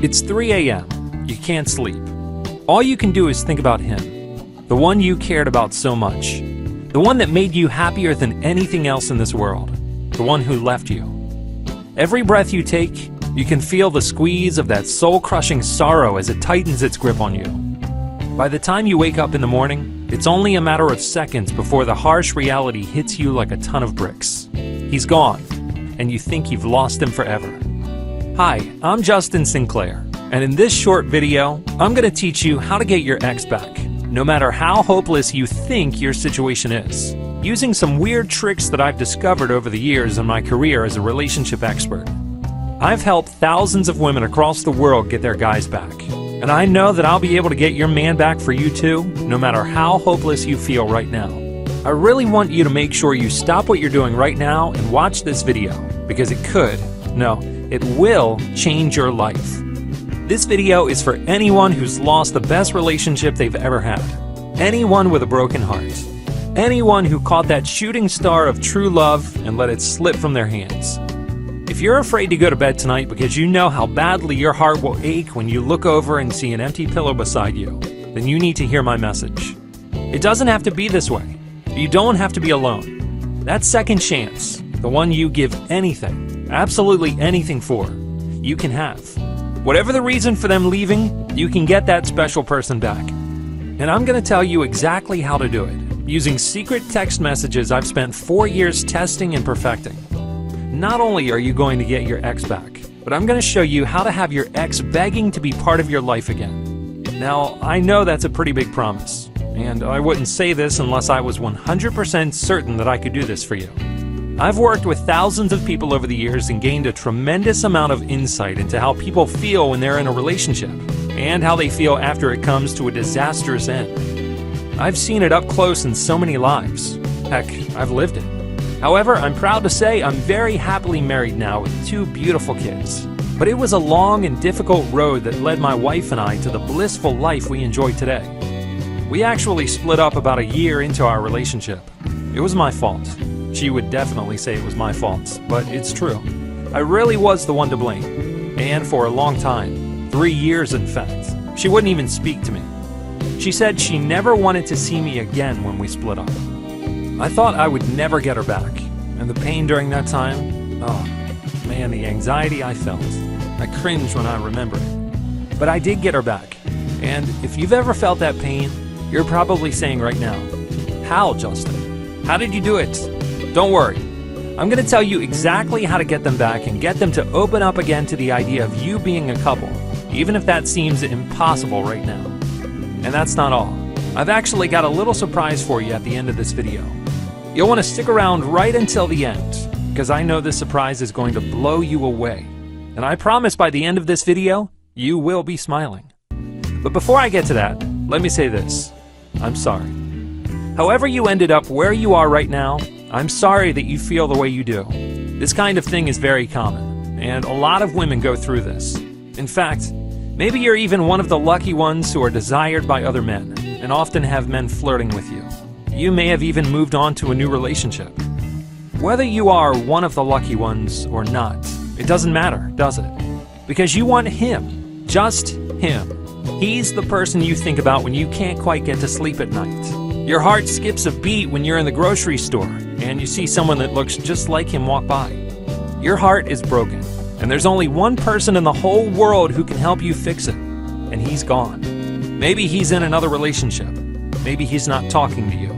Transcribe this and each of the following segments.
It's 3 a.m. You can't sleep. All you can do is think about him, the one you cared about so much, the one that made you happier than anything else in this world, the one who left you. Every breath you take, you can feel the squeeze of that soul-crushing sorrow as it tightens its grip on you. By the time you wake up in the morning, it's only a matter of seconds before the harsh reality hits you like a ton of bricks. He's gone, and you think you've lost him forever. Hi, I'm Justin Sinclair, and in this short video, I'm going to teach you how to get your ex back, no matter how hopeless you think your situation is, using some weird tricks that I've discovered over the years in my career as a relationship expert. I've helped thousands of women across the world get their guys back, and I know that I'll be able to get your man back for you too, no matter how hopeless you feel right now. I really want you to make sure you stop what you're doing right now and watch this video, because it will change your life. This video is for anyone who's lost the best relationship they've ever had, anyone with a broken heart, anyone who caught that shooting star of true love and let it slip from their hands. If you're afraid to go to bed tonight because you know how badly your heart will ache when you look over and see an empty pillow beside you, then you need to hear my message. It doesn't have to be this way. You don't have to be alone. That second chance, the one you give anything, absolutely anything for, you can have. Whatever the reason for them leaving, you can get that special person back. And I'm going to tell you exactly how to do it, using secret text messages I've spent 4 years testing and perfecting. Not only are you going to get your ex back, but I'm going to show you how to have your ex begging to be part of your life again. Now, I know that's a pretty big promise, and I wouldn't say this unless I was 100% certain that I could do this for you. I've worked with thousands of people over the years and gained a tremendous amount of insight into how people feel when they're in a relationship, and how they feel after it comes to a disastrous end. I've seen it up close in so many lives. Heck, I've lived it. However, I'm proud to say I'm very happily married now with 2 beautiful kids. But it was a long and difficult road that led my wife and I to the blissful life we enjoy today. We actually split up about a year into our relationship. It was my fault. She would definitely say it was my fault, but it's true. I really was the one to blame. And for a long time, 3 years in fact, she wouldn't even speak to me. She said she never wanted to see me again when we split up. I thought I would never get her back, and the pain during that time, oh man, the anxiety I felt. I cringe when I remember it. But I did get her back, and if you've ever felt that pain, you're probably saying right now, how, Justin? How did you do it? Don't worry. I'm going to tell you exactly how to get them back and get them to open up again to the idea of you being a couple, even if that seems impossible right now. And that's not all. I've actually got a little surprise for you at the end of this video. You'll want to stick around right until the end, because I know this surprise is going to blow you away. And I promise by the end of this video, you will be smiling. But before I get to that, let me say this. I'm sorry. However you ended up where you are right now, I'm sorry that you feel the way you do. This kind of thing is very common, and a lot of women go through this. In fact, maybe you're even one of the lucky ones who are desired by other men, and often have men flirting with you. You may have even moved on to a new relationship. Whether you are one of the lucky ones or not, it doesn't matter, does it? Because you want him, just him. He's the person you think about when you can't quite get to sleep at night. Your heart skips a beat when you're in the grocery store and you see someone that looks just like him walk by. Your heart is broken, and there's only one person in the whole world who can help you fix it, and he's gone. Maybe he's in another relationship. Maybe he's not talking to you.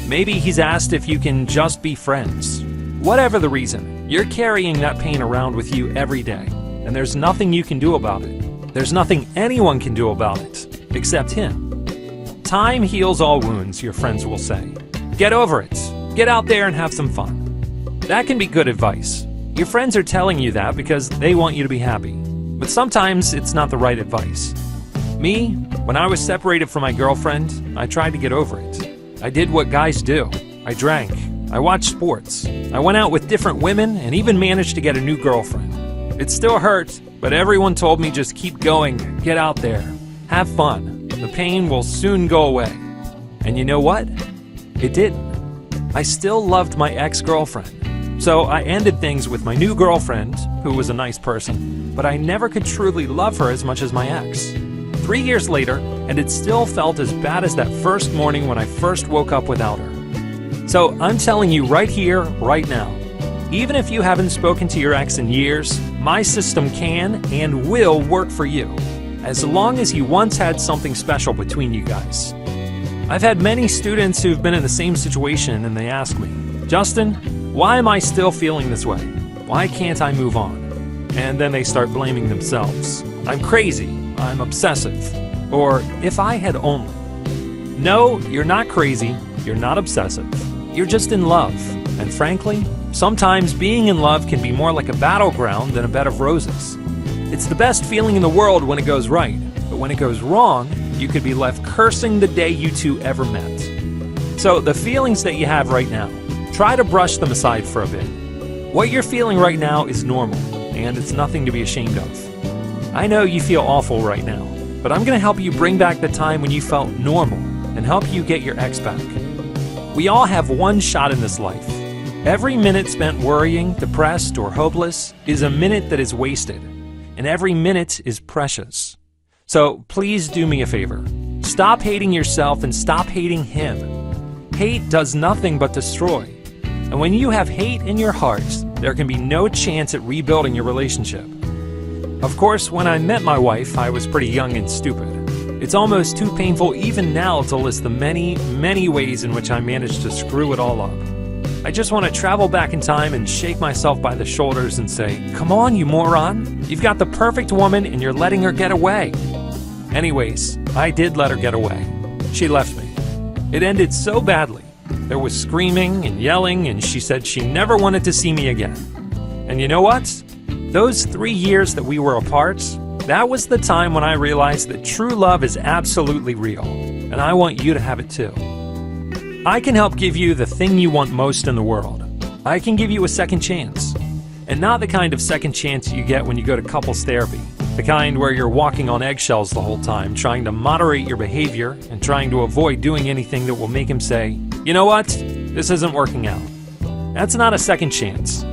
Maybe he's asked if you can just be friends. Whatever the reason, you're carrying that pain around with you every day, and there's nothing you can do about it. There's nothing anyone can do about it, except him. Time heals all wounds, your friends will say. Get over it. Get out there and have some fun. That can be good advice. Your friends are telling you that because they want you to be happy. But sometimes it's not the right advice. Me, when I was separated from my girlfriend, I tried to get over it. I did what guys do. I drank. I watched sports. I went out with different women and even managed to get a new girlfriend. It still hurt, but everyone told me just keep going, get out there, have fun. The pain will soon go away. And you know what? It didn't. I still loved my ex-girlfriend. So I ended things with my new girlfriend, who was a nice person, but I never could truly love her as much as my ex. 3 years later, and it still felt as bad as that first morning when I first woke up without her. So I'm telling you right here, right now, even if you haven't spoken to your ex in years, my system can and will work for you, as long as you once had something special between you guys. I've had many students who've been in the same situation and they ask me, Justin, why am I still feeling this way? Why can't I move on? And then they start blaming themselves. I'm crazy, I'm obsessive, or if I had only. No, you're not crazy, you're not obsessive, you're just in love, and frankly, sometimes being in love can be more like a battleground than a bed of roses. It's the best feeling in the world when it goes right, but when it goes wrong, you could be left cursing the day you two ever met. So the feelings that you have right now, try to brush them aside for a bit. What you're feeling right now is normal, and it's nothing to be ashamed of. I know you feel awful right now, but I'm going to help you bring back the time when you felt normal and help you get your ex back. We all have one shot in this life. Every minute spent worrying, depressed, or hopeless is a minute that is wasted, and every minute is precious. So please do me a favor. Stop hating yourself and stop hating him. Hate does nothing but destroy. And when you have hate in your heart, there can be no chance at rebuilding your relationship. Of course, when I met my wife, I was pretty young and stupid. It's almost too painful even now to list the many, many ways in which I managed to screw it all up. I just want to travel back in time and shake myself by the shoulders and say, come on, you moron. You've got the perfect woman and you're letting her get away. Anyways, I did let her get away. She left me. It ended so badly. There was screaming and yelling, and she said she never wanted to see me again. And you know what? Those 3 years that we were apart, that was the time when I realized that true love is absolutely real, and I want you to have it too. I can help give you the thing you want most in the world. I can give you a second chance, and not the kind of second chance you get when you go to couples therapy, the kind where you're walking on eggshells the whole time, trying to moderate your behavior and trying to avoid doing anything that will make him say, you know what, this isn't working out. That's not a second chance.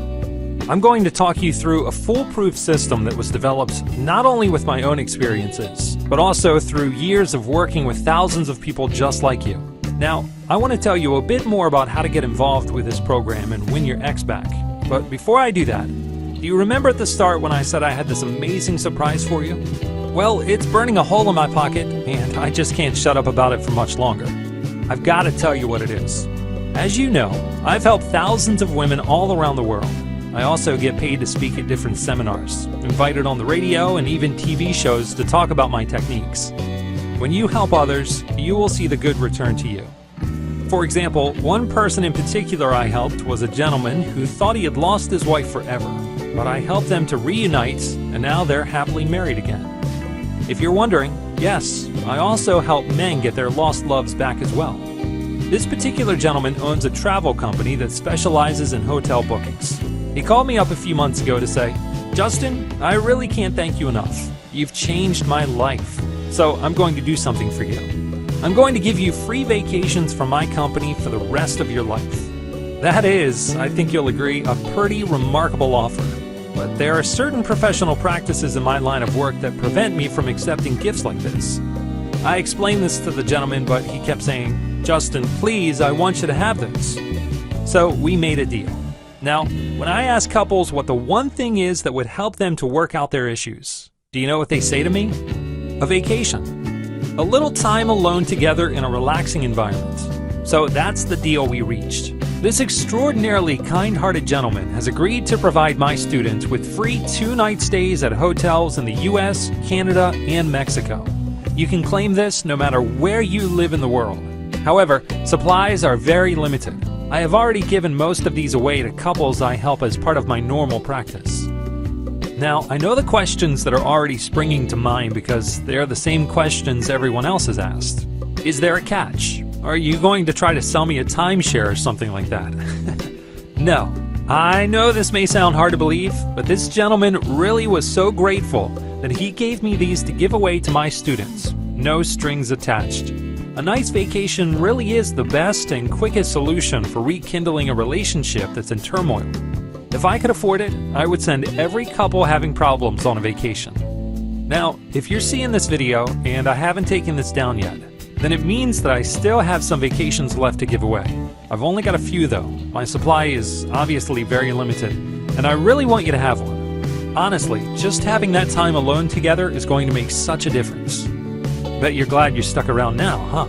I'm going to talk you through a foolproof system that was developed not only with my own experiences, but also through years of working with thousands of people just like you. Now, I want to tell you a bit more about how to get involved with this program and win your ex back. But before I do that, do you remember at the start when I said I had this amazing surprise for you? Well, it's burning a hole in my pocket, and I just can't shut up about it for much longer. I've got to tell you what it is. As you know, I've helped thousands of women all around the world. I also get paid to speak at different seminars, invited on the radio and even TV shows to talk about my techniques. When you help others, you will see the good return to you. For example, one person in particular I helped was a gentleman who thought he had lost his wife forever, but I helped them to reunite, and now they're happily married again. If you're wondering, yes, I also help men get their lost loves back as well. This particular gentleman owns a travel company that specializes in hotel bookings. He called me up a few months ago to say, Justin, I really can't thank you enough. You've changed my life. So I'm going to do something for you. I'm going to give you free vacations from my company for the rest of your life. That is, I think you'll agree, a pretty remarkable offer. But there are certain professional practices in my line of work that prevent me from accepting gifts like this. I explained this to the gentleman, but he kept saying, Justin, please, I want you to have this. So we made a deal. Now, when I ask couples what the one thing is that would help them to work out their issues, do you know what they say to me? A vacation. A little time alone together in a relaxing environment. So that's the deal we reached. This extraordinarily kind-hearted gentleman has agreed to provide my students with free 2-night stays at hotels in the US, Canada, and Mexico. You can claim this no matter where you live in the world. However, supplies are very limited. I have already given most of these away to couples I help as part of my normal practice. Now, I know the questions that are already springing to mind because they are the same questions everyone else has asked. Is there a catch? Are you going to try to sell me a timeshare or something like that? No. I know this may sound hard to believe, but this gentleman really was so grateful that he gave me these to give away to my students. No strings attached. A nice vacation really is the best and quickest solution for rekindling a relationship that's in turmoil. If I could afford it, I would send every couple having problems on a vacation. Now, if you're seeing this video and I haven't taken this down yet, then it means that I still have some vacations left to give away. I've only got a few though. My supply is obviously very limited, and I really want you to have one. Honestly, just having that time alone together is going to make such a difference. Bet you're glad you stuck around now, huh?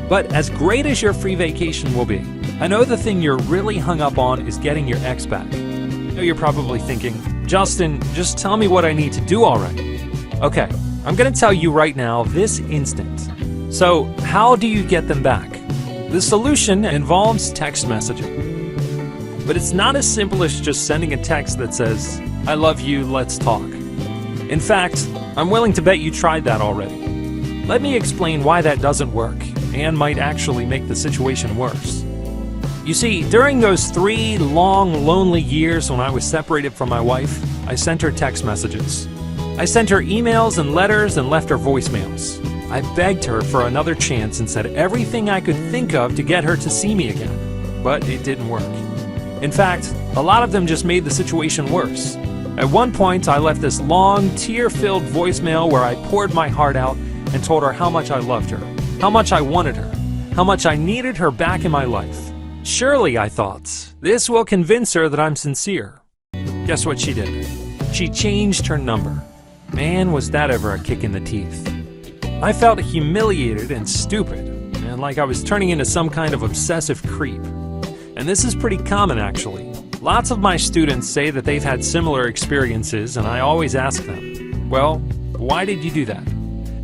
But as great as your free vacation will be, I know the thing you're really hung up on is getting your ex back. I know you're probably thinking, Justin, just tell me what I need to do already. Okay, I'm gonna tell you right now, this instant. So, how do you get them back? The solution involves text messaging. But it's not as simple as just sending a text that says, I love you, let's talk. In fact, I'm willing to bet you tried that already. Let me explain why that doesn't work, and might actually make the situation worse. You see, during those 3 long, lonely years when I was separated from my wife, I sent her text messages. I sent her emails and letters and left her voicemails. I begged her for another chance and said everything I could think of to get her to see me again. But it didn't work. In fact, a lot of them just made the situation worse. At one point, I left this long, tear-filled voicemail where I poured my heart out and told her how much I loved her, how much I wanted her, how much I needed her back in my life. Surely, I thought, this will convince her that I'm sincere. Guess what she did? She changed her number. Man, was that ever a kick in the teeth. I felt humiliated and stupid, and like I was turning into some kind of obsessive creep. And this is pretty common, actually. Lots of my students say that they've had similar experiences, and I always ask them, well, why did you do that?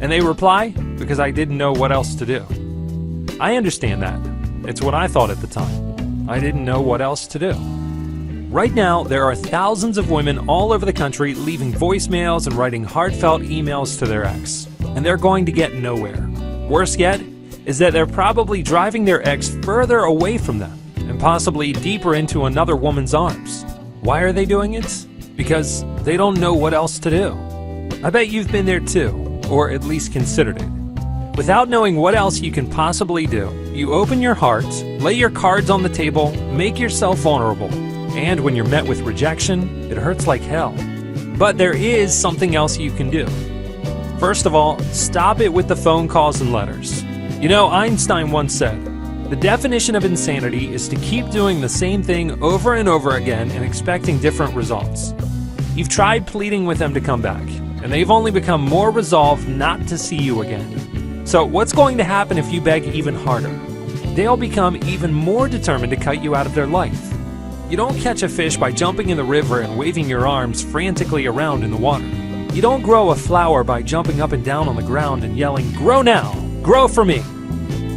And they reply, because I didn't know what else to do. I understand that. It's what I thought at the time. I didn't know what else to do. Right now, there are thousands of women all over the country leaving voicemails and writing heartfelt emails to their ex, and they're going to get nowhere. Worse yet is that they're probably driving their ex further away from them and possibly deeper into another woman's arms. Why are they doing it? Because they don't know what else to do. I bet you've been there too, or at least considered it. Without knowing what else you can possibly do, you open your heart, lay your cards on the table, make yourself vulnerable. And when you're met with rejection, it hurts like hell. But there is something else you can do. First of all, stop it with the phone calls and letters. You know, Einstein once said, the definition of insanity is to keep doing the same thing over and over again and expecting different results. You've tried pleading with them to come back, and they've only become more resolved not to see you again. So what's going to happen if you beg even harder? They'll become even more determined to cut you out of their life. You don't catch a fish by jumping in the river and waving your arms frantically around in the water. You don't grow a flower by jumping up and down on the ground and yelling, "Grow now! Grow for me!"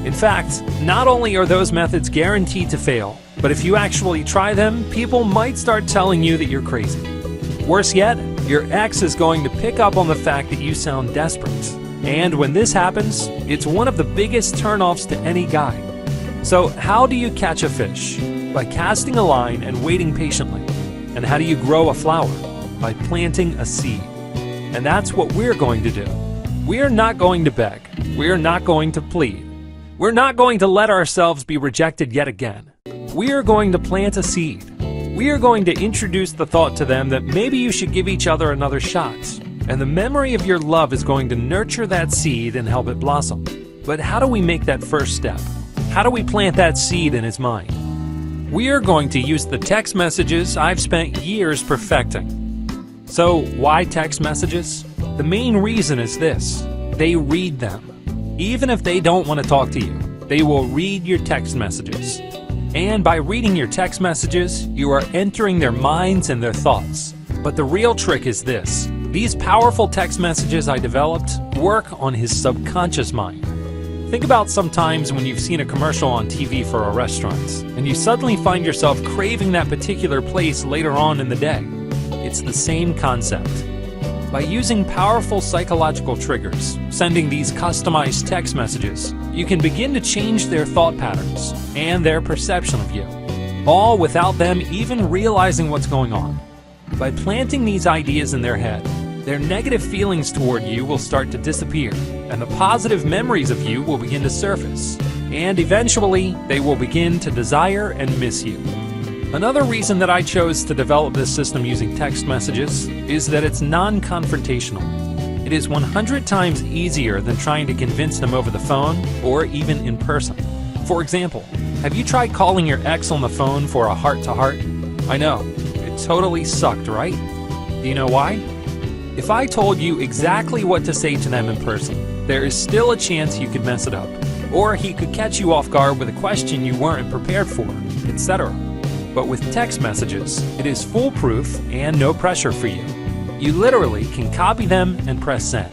In fact, not only are those methods guaranteed to fail, but if you actually try them, people might start telling you that you're crazy. Worse yet, your ex is going to pick up on the fact that you sound desperate. And when this happens, it's one of the biggest turnoffs to any guy. So how do you catch a fish? By casting a line and waiting patiently. And how do you grow a flower? By planting a seed. And that's what we're going to do. We're not going to beg. We're not going to plead. We're not going to let ourselves be rejected yet again. We are going to plant a seed. We are going to introduce the thought to them that maybe you should give each other another shot. And the memory of your love is going to nurture that seed and help it blossom. But how do we make that first step? How do we plant that seed in his mind? We are going to use the text messages I've spent years perfecting. So why text messages? The main reason is this: they read them. Even if they don't want to talk to you, they will read your text messages. And by reading your text messages, you are entering their minds and their thoughts. But the real trick is this: these powerful text messages I developed work on his subconscious mind. Think about some times when you've seen a commercial on TV for a restaurant, and you suddenly find yourself craving that particular place later on in the day. It's the same concept. By using powerful psychological triggers, sending these customized text messages, you can begin to change their thought patterns and their perception of you, all without them even realizing what's going on. By planting these ideas in their head, their negative feelings toward you will start to disappear, and the positive memories of you will begin to surface. And eventually, they will begin to desire and miss you. Another reason that I chose to develop this system using text messages is that it's non-confrontational. It is 100 times easier than trying to convince them over the phone or even in person. For example, have you tried calling your ex on the phone for a heart-to-heart? I know, it totally sucked, right? Do you know why? If I told you exactly what to say to them in person, there is still a chance you could mess it up, or he could catch you off guard with a question you weren't prepared for, etc. But with text messages, it is foolproof and no pressure for you. You literally can copy them and press send.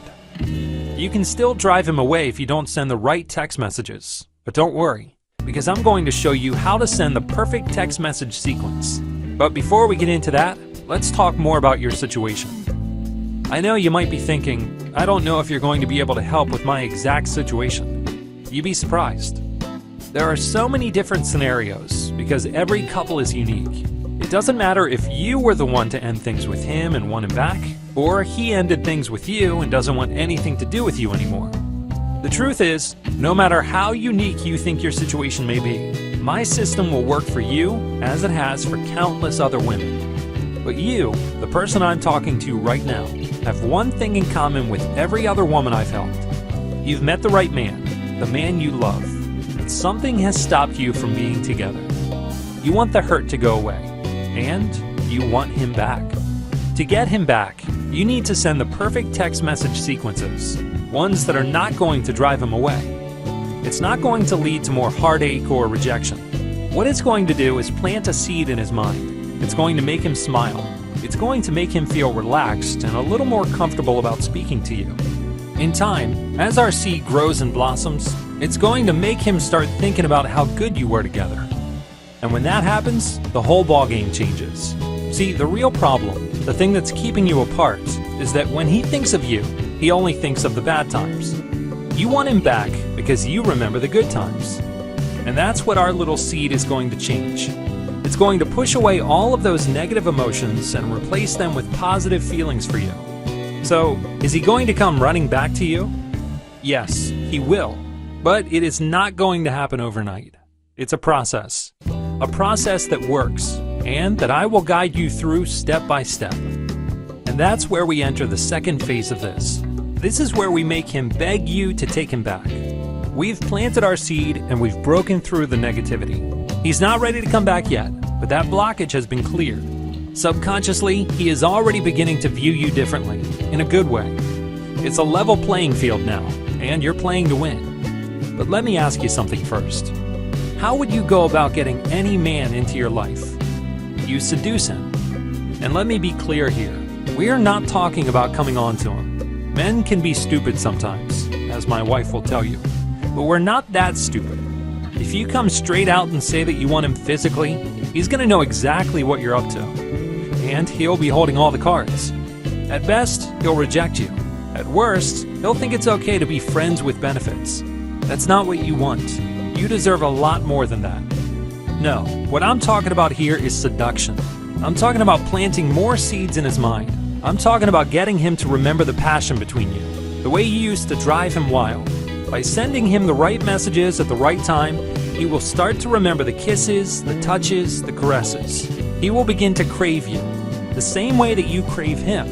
You can still drive him away if you don't send the right text messages. But don't worry, because I'm going to show you how to send the perfect text message sequence. But before we get into that, let's talk more about your situation. I know you might be thinking, I don't know if you're going to be able to help with my exact situation. You'd be surprised. There are so many different scenarios because every couple is unique. It doesn't matter if you were the one to end things with him and want him back, or he ended things with you and doesn't want anything to do with you anymore. The truth is, no matter how unique you think your situation may be, my system will work for you as it has for countless other women. But you, the person I'm talking to right now, have one thing in common with every other woman I've helped. You've met the right man, the man you love, but something has stopped you from being together. You want the hurt to go away, and you want him back. To get him back, you need to send the perfect text message sequences, ones that are not going to drive him away. It's not going to lead to more heartache or rejection. What it's going to do is plant a seed in his mind. It's going to make him smile. It's going to make him feel relaxed and a little more comfortable about speaking to you. In time, as our seed grows and blossoms, it's going to make him start thinking about how good you were together. And when that happens, the whole ballgame changes. See, the real problem, the thing that's keeping you apart, is that when he thinks of you, he only thinks of the bad times. You want him back because you remember the good times. And that's what our little seed is going to change. It's going to push away all of those negative emotions and replace them with positive feelings for you. So, is he going to come running back to you? Yes, he will. But it is not going to happen overnight. It's a process that works, and that I will guide you through step by step. And that's where we enter the second phase of this. This is where we make him beg you to take him back. We've planted our seed and we've broken through the negativity. He's not ready to come back yet, but that blockage has been cleared. Subconsciously, he is already beginning to view you differently, in a good way. It's a level playing field now, and you're playing to win. But let me ask you something first. How would you go about getting any man into your life? You seduce him. And let me be clear here. We are not talking about coming on to him. Men can be stupid sometimes, as my wife will tell you. But we're not that stupid. If you come straight out and say that you want him physically, he's going to know exactly what you're up to. And he'll be holding all the cards. At best, he'll reject you. At worst, he'll think it's okay to be friends with benefits. That's not what you want. You deserve a lot more than that. No, what I'm talking about here is seduction. I'm talking about planting more seeds in his mind. I'm talking about getting him to remember the passion between you, the way you used to drive him wild. By sending him the right messages at the right time, he will start to remember the kisses, the touches, the caresses. He will begin to crave you, the same way that you crave him.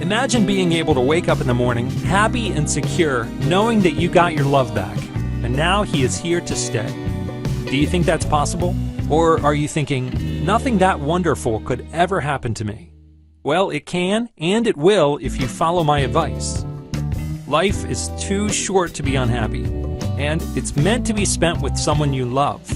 Imagine being able to wake up in the morning, happy and secure, knowing that you got your love back, and now he is here to stay. Do you think that's possible? Or are you thinking, nothing that wonderful could ever happen to me? Well, it can, and it will if you follow my advice. Life is too short to be unhappy, and it's meant to be spent with someone you love.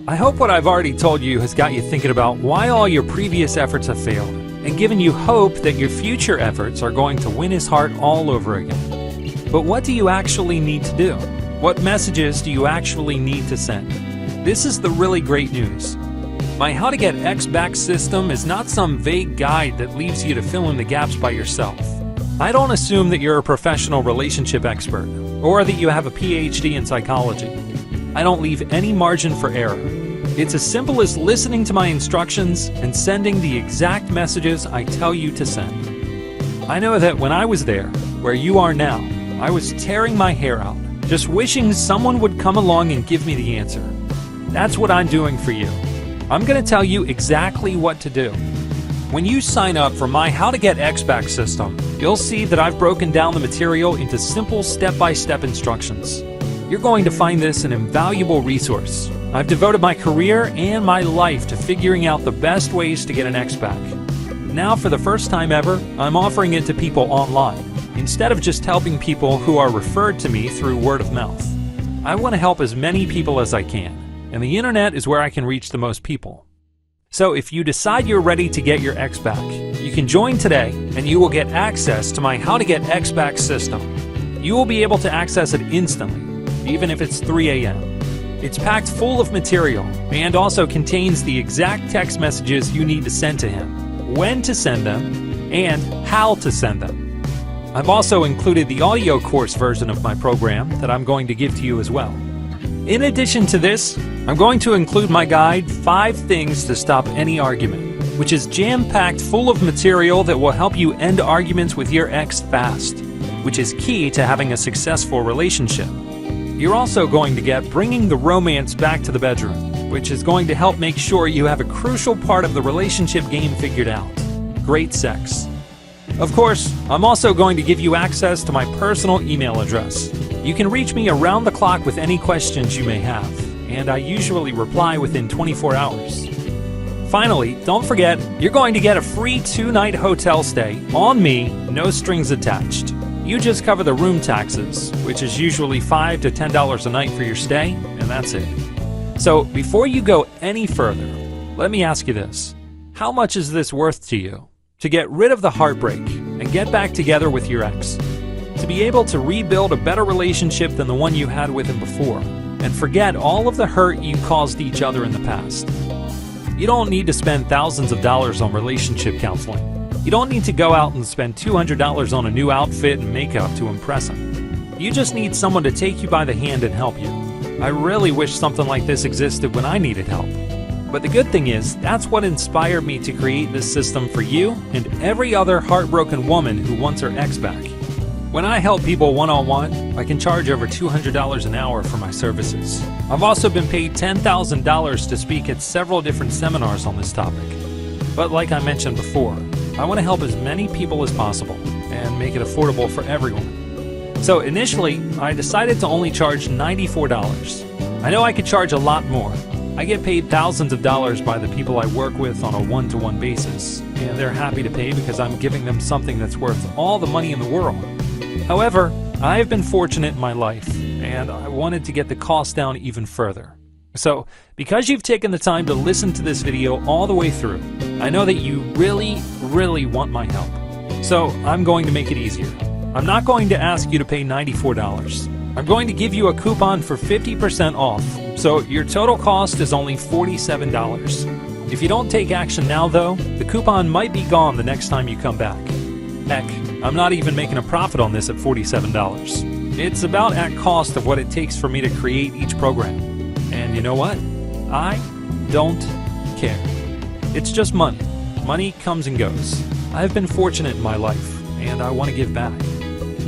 I hope what I've already told you has got you thinking about why all your previous efforts have failed, and given you hope that your future efforts are going to win his heart all over again. But what do you actually need to do? What messages do you actually need to send? This is the really great news. My How to Get X Back system is not some vague guide that leaves you to fill in the gaps by yourself. I don't assume that you're a professional relationship expert, or that you have a PhD in psychology. I don't leave any margin for error. It's as simple as listening to my instructions and sending the exact messages I tell you to send. I know that when I was there, where you are now, I was tearing my hair out, just wishing someone would come along and give me the answer. That's what I'm doing for you. I'm going to tell you exactly what to do. When you sign up for my How to Get X Back system, you'll see that I've broken down the material into simple step-by-step instructions. You're going to find this an invaluable resource. I've devoted my career and my life to figuring out the best ways to get an X back. Now, for the first time ever, I'm offering it to people online, instead of just helping people who are referred to me through word of mouth. I want to help as many people as I can, and the internet is where I can reach the most people. So if you decide you're ready to get your X back, you can join today and you will get access to my How to Get X Back system. You will be able to access it instantly, even if it's 3 a.m. It's packed full of material and also contains the exact text messages you need to send to him, when to send them, and how to send them. I've also included the audio course version of my program that I'm going to give to you as well. In addition to this, I'm going to include my guide, 5 Things to Stop Any Argument, which is jam-packed full of material that will help you end arguments with your ex fast, which is key to having a successful relationship. You're also going to get Bringing the Romance Back to the Bedroom, which is going to help make sure you have a crucial part of the relationship game figured out: great sex. Of course, I'm also going to give you access to my personal email address. You can reach me around the clock with any questions you may have, and I usually reply within 24 hours. Finally, don't forget, you're going to get a free 2-night hotel stay on me, no strings attached. You just cover the room taxes, which is usually $5 to $10 a night for your stay, and that's it. So before you go any further, let me ask you this. How much is this worth to you? To get rid of the heartbreak and get back together with your ex? To be able to rebuild a better relationship than the one you had with him before, and forget all of the hurt you caused each other in the past? You don't need to spend thousands of dollars on relationship counseling. You don't need to go out and spend $200 on a new outfit and makeup to impress him. You just need someone to take you by the hand and help you. I really wish something like this existed when I needed help. But the good thing is, that's what inspired me to create this system for you and every other heartbroken woman who wants her ex back. When I help people one-on-one, I can charge over $200 an hour for my services. I've also been paid $10,000 to speak at several different seminars on this topic. But like I mentioned before, I want to help as many people as possible and make it affordable for everyone. So initially, I decided to only charge $94. I know I could charge a lot more. I get paid thousands of dollars by the people I work with on a one-to-one basis, and they're happy to pay because I'm giving them something that's worth all the money in the world. However, I've been fortunate in my life, and I wanted to get the cost down even further. So, because you've taken the time to listen to this video all the way through, I know that you really, really want my help. So, I'm going to make it easier. I'm not going to ask you to pay $94. I'm going to give you a coupon for 50% off, so your total cost is only $47. If you don't take action now though, the coupon might be gone the next time you come back. Heck, I'm not even making a profit on this at $47. It's about at cost of what it takes for me to create each program. And you know what? I don't care. It's just money. Money comes and goes. I've been fortunate in my life, and I want to give back.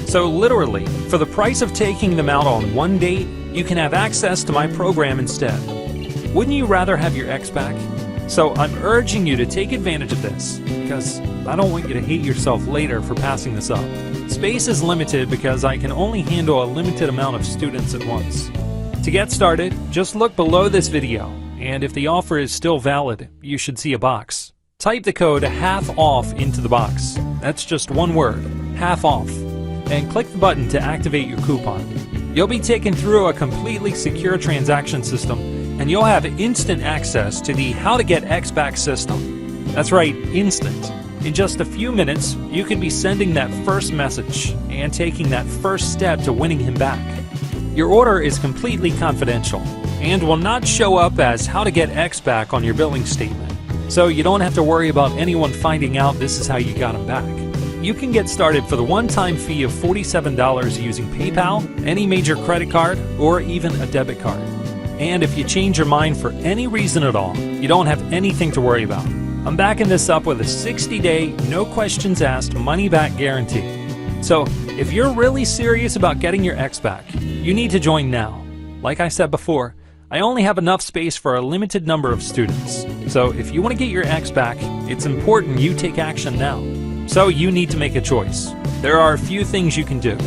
So literally, for the price of taking them out on one date, you can have access to my program instead. Wouldn't you rather have your ex back? So I'm urging you to take advantage of this, because I don't want you to hate yourself later for passing this up. Space is limited because I can only handle a limited amount of students at once. To get started, just look below this video, and if the offer is still valid, you should see a box. Type the code half off into the box. That's just one word, half off, and click the button to activate your coupon. You'll be taken through a completely secure transaction system, and you'll have instant access to the How to Get X Back system. That's right, instant. In just a few minutes, you could be sending that first message and taking that first step to winning him back. Your order is completely confidential and will not show up as How to Get X Back on your billing statement, so you don't have to worry about anyone finding out this is how you got him back. You can get started for the one-time fee of $47 using PayPal, any major credit card, or even a debit card. And if you change your mind for any reason at all, you don't have anything to worry about. I'm backing this up with a 60-day, no questions asked, money-back guarantee. So, if you're really serious about getting your ex back, you need to join now. Like I said before, I only have enough space for a limited number of students. So if you want to get your ex back, it's important you take action now. So you need to make a choice. There are a few things you can do.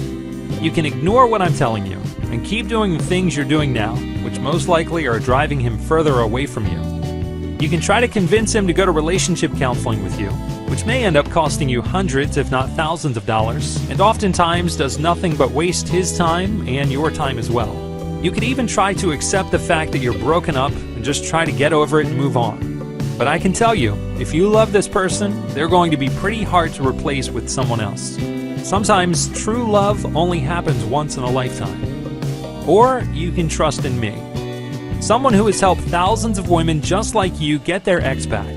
You can ignore what I'm telling you and keep doing the things you're doing now, which most likely are driving him further away from you. You can try to convince him to go to relationship counseling with you, which may end up costing you hundreds if not thousands of dollars, and oftentimes does nothing but waste his time and your time as well. You could even try to accept the fact that you're broken up and just try to get over it and move on. But I can tell you, if you love this person, they're going to be pretty hard to replace with someone else. Sometimes true love only happens once in a lifetime. Or you can trust in me, someone who has helped thousands of women just like you get their ex back.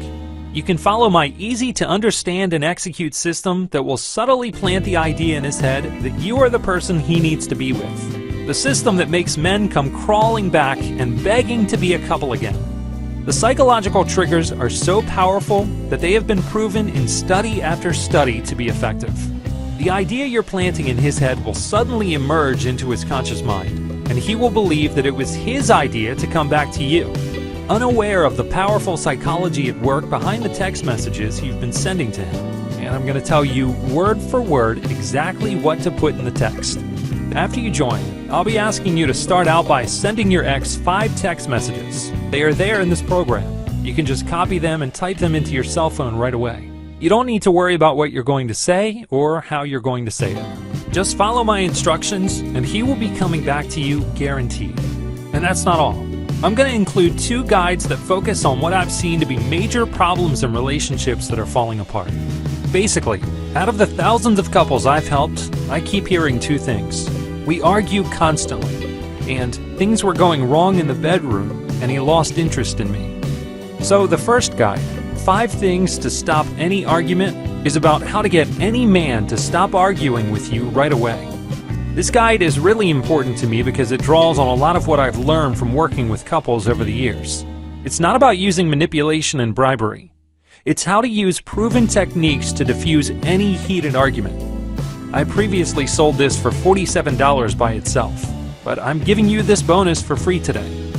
You can follow my easy-to-understand and execute system that will subtly plant the idea in his head that you are the person he needs to be with. The system that makes men come crawling back and begging to be a couple again. The psychological triggers are so powerful that they have been proven in study after study to be effective. The idea you're planting in his head will suddenly emerge into his conscious mind, and he will believe that it was his idea to come back to you, unaware of the powerful psychology at work behind the text messages you've been sending to him. And I'm going to tell you word for word exactly what to put in the text. After you join, I'll be asking you to start out by sending your ex 5 text messages. They are there in this program. You can just copy them and type them into your cell phone right away. You don't need to worry about what you're going to say or how you're going to say it. Just follow my instructions and he will be coming back to you guaranteed. And that's not all. I'm going to include 2 guides that focus on what I've seen to be major problems in relationships that are falling apart. Basically, out of the thousands of couples I've helped, I keep hearing 2 things. We argue constantly, and things were going wrong in the bedroom, and he lost interest in me. So the first guide, 5 things to stop any argument, is about how to get any man to stop arguing with you right away. This guide is really important to me because it draws on a lot of what I've learned from working with couples over the years. It's not about using manipulation and bribery. It's how to use proven techniques to diffuse any heated argument. I previously sold this for $47 by itself, but I'm giving you this bonus for free today.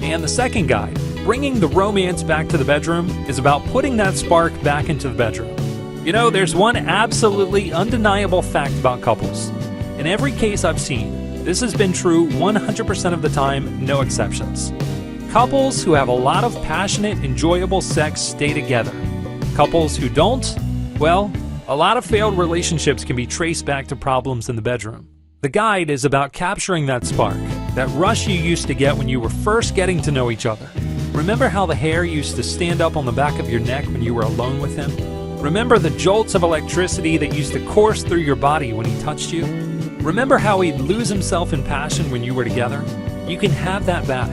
And the second guide, bringing the romance back to the bedroom, is about putting that spark back into the bedroom. You know, there's one absolutely undeniable fact about couples. In every case I've seen, this has been true 100% of the time, no exceptions. Couples who have a lot of passionate, enjoyable sex stay together. Couples who don't, well, a lot of failed relationships can be traced back to problems in the bedroom. The guide is about capturing that spark, that rush you used to get when you were first getting to know each other. Remember how the hair used to stand up on the back of your neck when you were alone with him? Remember the jolts of electricity that used to course through your body when he touched you? Remember how he'd lose himself in passion when you were together? You can have that back.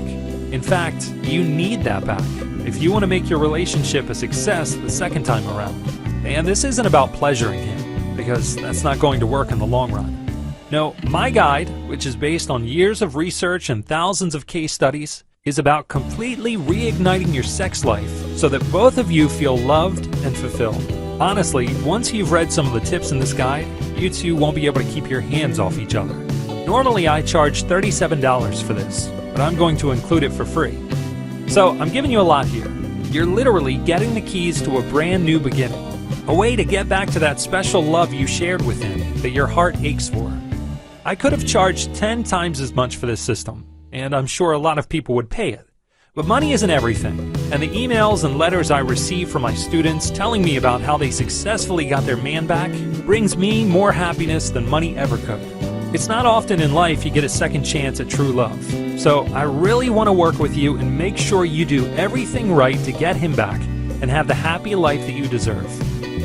In fact, you need that back if you want to make your relationship a success the second time around. And this isn't about pleasuring him, because that's not going to work in the long run. No, my guide, which is based on years of research and thousands of case studies, is about completely reigniting your sex life so that both of you feel loved and fulfilled. Honestly, once you've read some of the tips in this guide, you two won't be able to keep your hands off each other. Normally I charge $37 for this, but I'm going to include it for free. So I'm giving you a lot here. You're literally getting the keys to a brand new beginning. A way to get back to that special love you shared with him that your heart aches for. I could have charged 10 times as much for this system, and I'm sure a lot of people would pay it. But money isn't everything, and the emails and letters I receive from my students telling me about how they successfully got their man back brings me more happiness than money ever could. It's not often in life you get a second chance at true love, so I really want to work with you and make sure you do everything right to get him back and have the happy life that you deserve.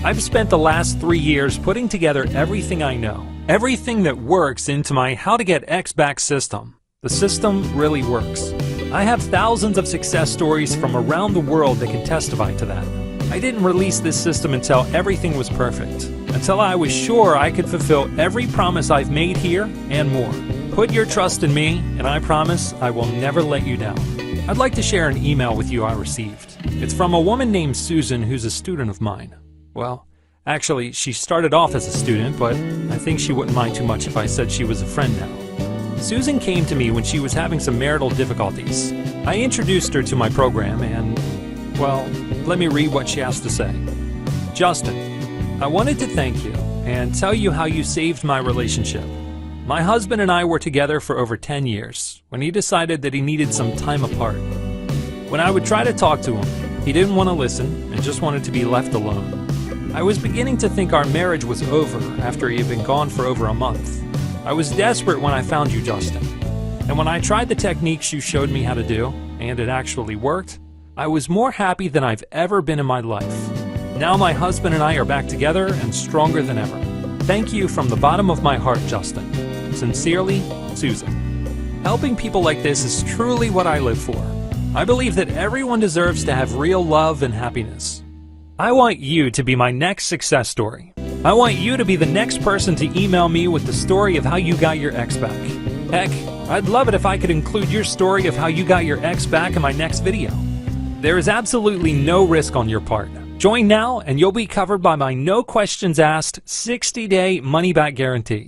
I've spent the last 3 years putting together everything I know, everything that works into my How to Get X Back system. The system really works. I have thousands of success stories from around the world that can testify to that. I didn't release this system until everything was perfect, until I was sure I could fulfill every promise I've made here and more. Put your trust in me, and I promise I will never let you down. I'd like to share an email with you I received. It's from a woman named Susan who's a student of mine. Well, actually, she started off as a student, but I think she wouldn't mind too much if I said she was a friend now. Susan came to me when she was having some marital difficulties. I introduced her to my program and, well, let me read what she has to say. Justin, I wanted to thank you and tell you how you saved my relationship. My husband and I were together for over 10 years when he decided that he needed some time apart. When I would try to talk to him, he didn't want to listen and just wanted to be left alone. I was beginning to think our marriage was over after he had been gone for over a month. I was desperate when I found you, Justin. And when I tried the techniques you showed me how to do, and it actually worked, I was more happy than I've ever been in my life. Now my husband and I are back together and stronger than ever. Thank you from the bottom of my heart, Justin. Sincerely, Susan. Helping people like this is truly what I live for. I believe that everyone deserves to have real love and happiness. I want you to be my next success story. I want you to be the next person to email me with the story of how you got your ex back. Heck, I'd love it if I could include your story of how you got your ex back in my next video. There is absolutely no risk on your part. Join now and you'll be covered by my no questions asked 60-day money-back guarantee.